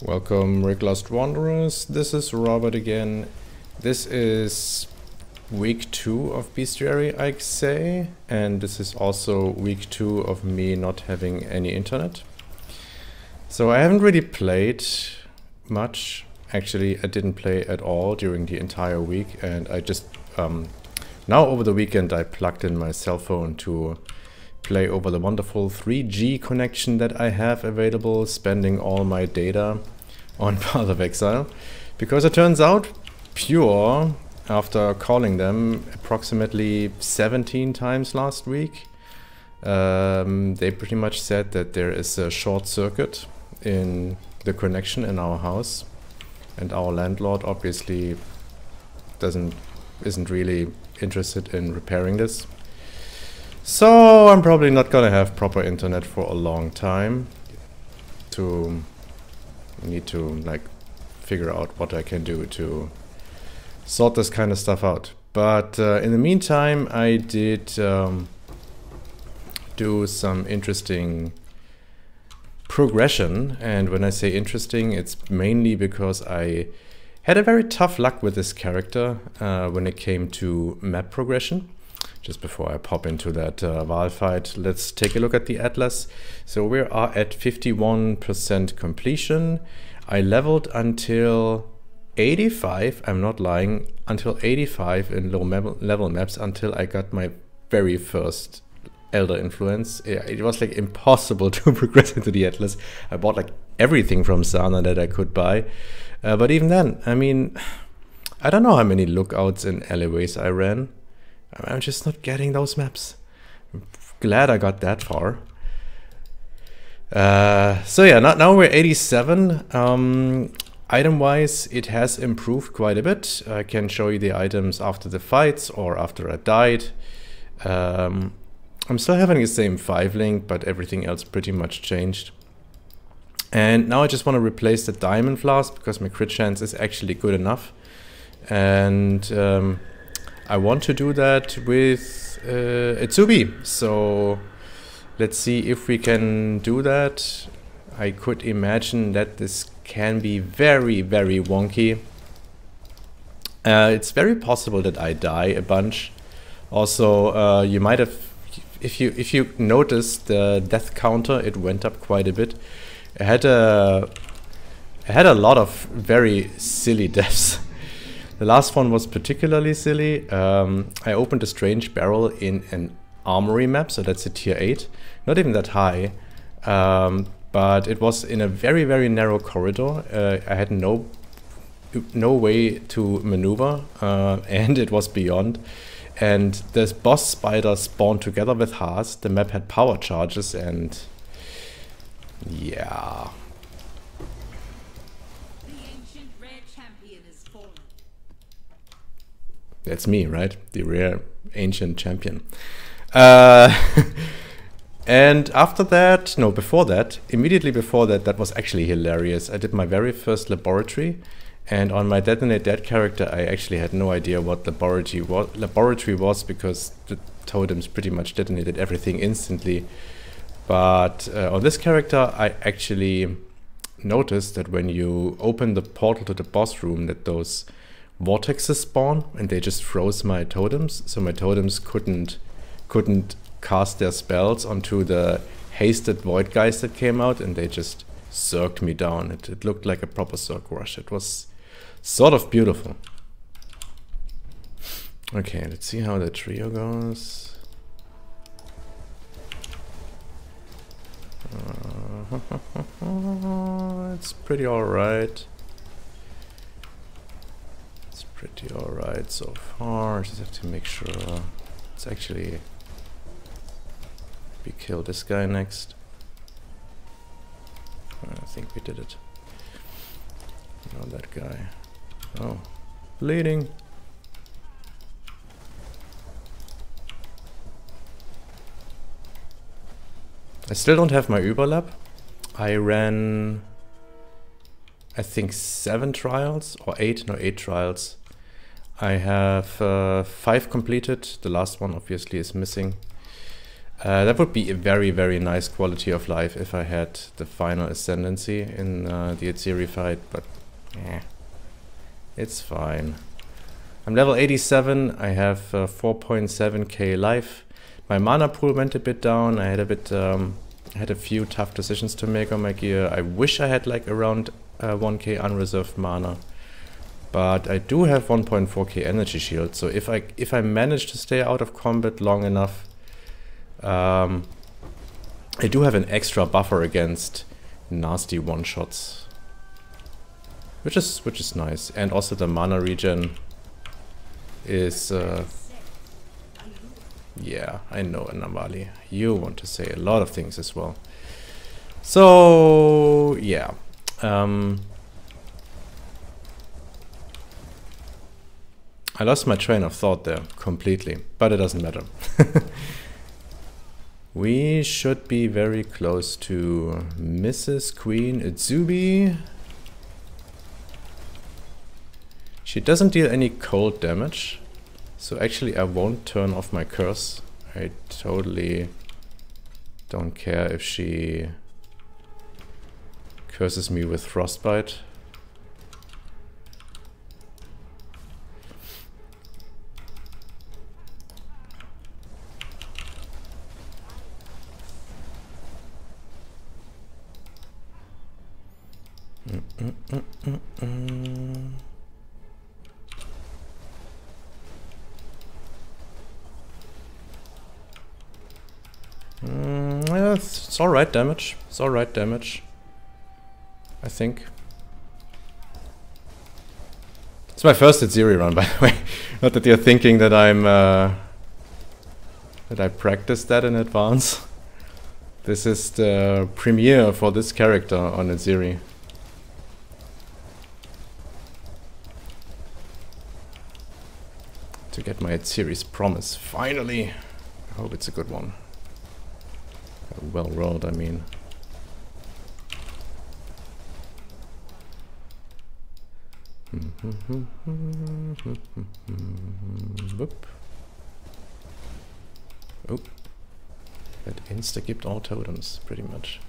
Welcome, Rick Wanderers. This is Robert again. This is week 2 of Bestiary, I'd say, and this is also week 2 of me not having any internet. So I haven't really played much. Actually, I didn't play at all during the entire week, and I just now over the weekend I plugged in my cell phone to play over the wonderful 3G connection that I have available, spending all my data on Path of Exile, because it turns out Pure, after calling them approximately 17 times last week, they pretty much said that there is a short circuit in the connection in our house, and our landlord obviously isn't really interested in repairing this. So I'm probably not gonna have proper internet for a long time. Need to like figure out what I can do to sort this kind of stuff out. But in the meantime, I did do some interesting progression, and when I say interesting, it's mainly because I had a very tough luck with this character when it came to map progression. Just before I pop into that Val fight, let's take a look at the Atlas. So we are at 51% completion. I leveled until 85, I'm not lying, until 85 in low level maps until I got my very first Elder Influence. It was like impossible to progress into the Atlas. I bought like everything from Sana that I could buy. But even then, I mean, I don't know how many lookouts and alleyways I ran. I'm just not getting those maps. I'm glad I got that far. So yeah, now we're 87. Item-wise, it has improved quite a bit. I can show you the items after the fights or after I died. I'm still having the same 5 link, but everything else pretty much changed. And now I just want to replace the Diamond Flask because my crit chance is actually good enough. And I want to do that with Atziri, so let's see if we can do that. I could imagine that this can be very, very wonky. It's very possible that I die a bunch. Also, you might have, if you noticed the death counter, it went up quite a bit. I had a lot of very silly deaths. The last one was particularly silly. I opened a strange barrel in an armory map, so that's a tier 8. Not even that high, but it was in a very, very narrow corridor. I had no way to maneuver, and it was beyond. And this boss spider spawned together with Haas. The map had power charges, and yeah. That's me, right? The rare ancient champion. And after that, no, before that, immediately before that, that was actually hilarious. I did my very first laboratory, and on my Detonate Dead character, I actually had no idea what laboratory was because the totems pretty much detonated everything instantly. But on this character, I actually noticed that when you open the portal to the boss room, that those vortexes spawn, and they just froze my totems, so my totems couldn't cast their spells onto the hasted void guys that came out, and they just zerked me down. It looked like a proper zerk rush. It was sort of beautiful. Okay, let's see how the trio goes. It's pretty alright. Pretty alright so far. Just have to make sure it's actually we kill this guy next. I think we did it. No, that guy. Oh, bleeding. I still don't have my Überlap. I ran, I think 7 trials or 8. No, 8 trials. I have 5 completed. The last one obviously is missing. That would be a very, very nice quality of life if I had the final ascendancy in the Atziri fight, but it's fine. I'm level 87, I have 4.7k life. My mana pool went a bit down, I had a few tough decisions to make on my gear. I wish I had like around 1k unreserved mana. But I do have 1.4k energy shield, so if I manage to stay out of combat long enough, I do have an extra buffer against nasty one-shots, which is nice. And also the mana regen is yeah, I know, Navali, you want to say a lot of things as well. So yeah, I lost my train of thought there completely, but it doesn't matter. We should be very close to Mrs. Queen Atziri. She doesn't deal any cold damage, so actually I won't turn off my curse. I totally don't care if she curses me with frostbite. Yeah, it's alright damage. It's alright damage, I think. It's my first Atziri run, by the way. Not that you're thinking that I'm that I practiced that in advance. This is the premiere for this character on Atziri. To get my Atziri's promise, finally! I hope it's a good one. Well rolled, I mean. Whoop. Oh. That insta-gibt all totems, pretty much.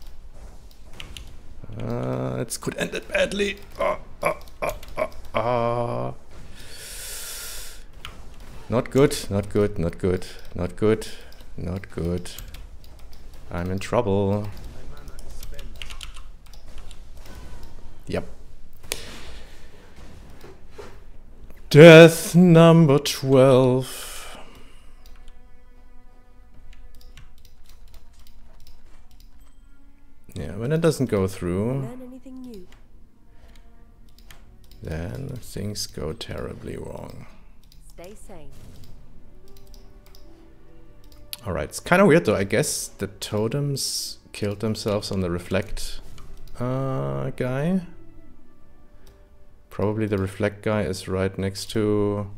It could end it badly. Not good, not good, not good, not good, not good. I'm in trouble. Yep. Death number 12. Yeah, when it doesn't go through, then things go terribly wrong. Stay sane. Alright, it's kind of weird though. I guess the totems killed themselves on the reflect guy. Probably the reflect guy is right next to...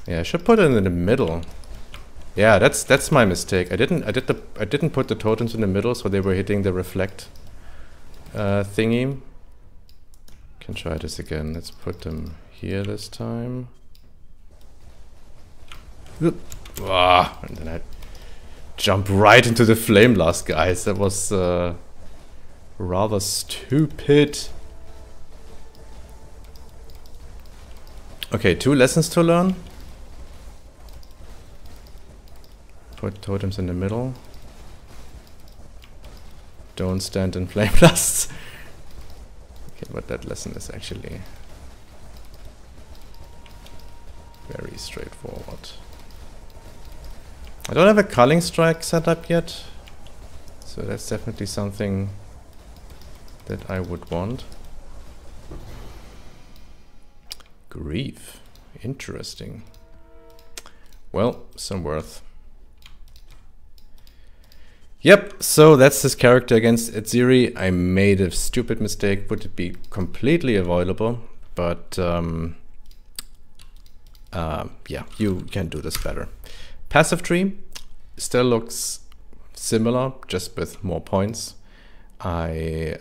Yeah, I should put it in the middle. Yeah, that's my mistake. I didn't put the totems in the middle, so they were hitting the reflect thingy. Can try this again. Let's put them here this time. Ah, and then I jump right into the flame blast, guys. That was rather stupid. Okay, 2 lessons to learn. Put totems in the middle. Don't stand in flame blasts. Okay, but that lesson is actually very straightforward. I don't have a culling strike set up yet, so that's definitely something that I would want. Grief. Interesting. Well, some worth. Yep, so that's this character against Atziri. I made a stupid mistake. Would it be completely avoidable? But yeah, you can do this better. Passive tree still looks similar, just with more points. I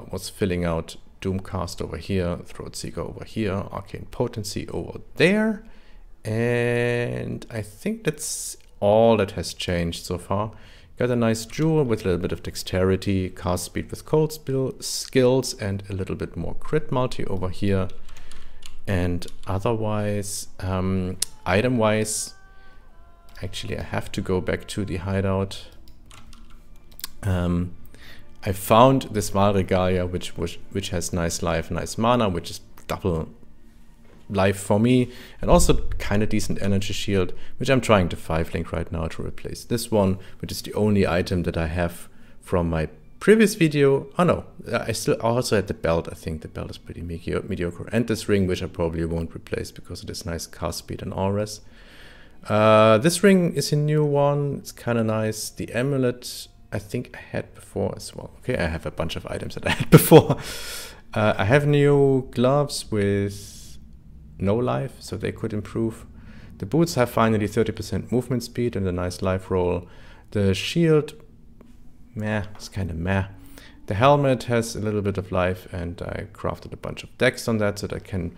was filling out Doomcast over here, Throatseeker over here, Arcane Potency over there. And I think that's all that has changed so far. Got a nice jewel with a little bit of dexterity, cast speed with cold skills, and a little bit more crit multi over here. And otherwise, item-wise, actually I have to go back to the hideout. I found this Regalia, which has nice life, nice mana, which is double life for me, and also kind of decent energy shield, which I'm trying to 5-link right now to replace this one, which is the only item that I have from my previous video. Oh no, I still also had the belt. I think the belt is pretty mediocre, and this ring, which I probably won't replace because it is nice cast speed and aura. This ring is a new one. It's kind of nice. The amulet I think I had before as well. Okay, I have a bunch of items that I had before. I have new gloves with no life, so they could improve. The boots have finally 30% movement speed and a nice life roll. The shield, meh, it's kind of meh. The helmet has a little bit of life, and I crafted a bunch of decks on that so that I can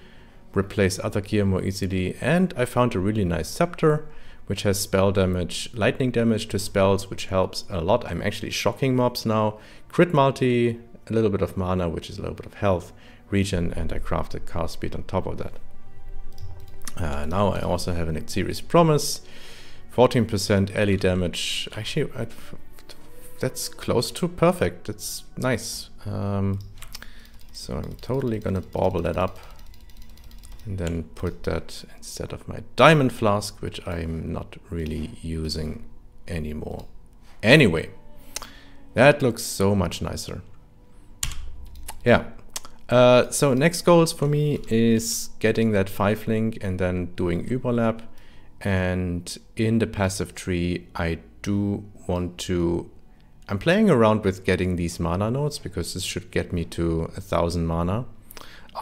replace other gear more easily. And I found a really nice scepter, which has spell damage, lightning damage to spells, which helps a lot. I'm actually shocking mobs now. Crit multi, a little bit of mana, which is a little bit of health, regen, and I crafted cast speed on top of that. Now I also have an Atziri's Promise, 14% ally damage. Actually, that's close to perfect. That's nice. So I'm totally gonna bauble that up and then put that instead of my diamond flask, which I'm not really using anymore. Anyway, that looks so much nicer. Yeah. So next goals for me is getting that 5-link and then doing Überlap. And in the passive tree, I do want to... I'm playing around with getting these mana nodes because this should get me to 1000 mana.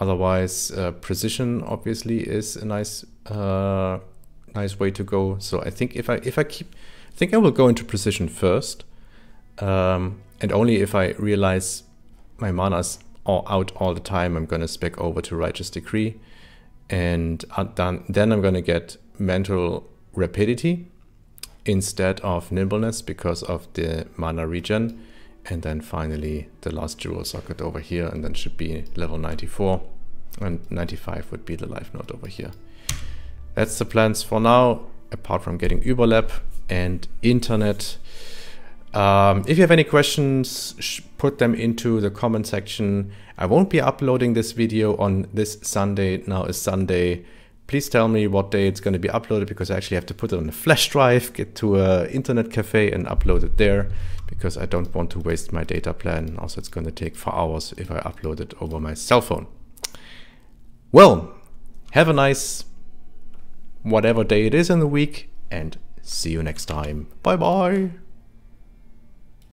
Otherwise, precision obviously is a nice way to go. So I think I think I will go into precision first, and only if I realize my mana's out all the time, I'm gonna spec over to Righteous Decree, and then I'm gonna get mental rapidity instead of nimbleness because of the mana regen. And then finally the last jewel socket over here, and then should be level 94, and 95 would be the life node over here. That's the plans for now, apart from getting Überlap and internet. If you have any questions, put them into the comment section. I won't be uploading this video on this Sunday. Now is Sunday. Please tell me what day it's going to be uploaded, because I actually have to put it on a flash drive, get to an internet cafe and upload it there, because I don't want to waste my data plan. Also, it's going to take 4 hours if I upload it over my cell phone. Well, have a nice whatever day it is in the week, and see you next time. Bye bye.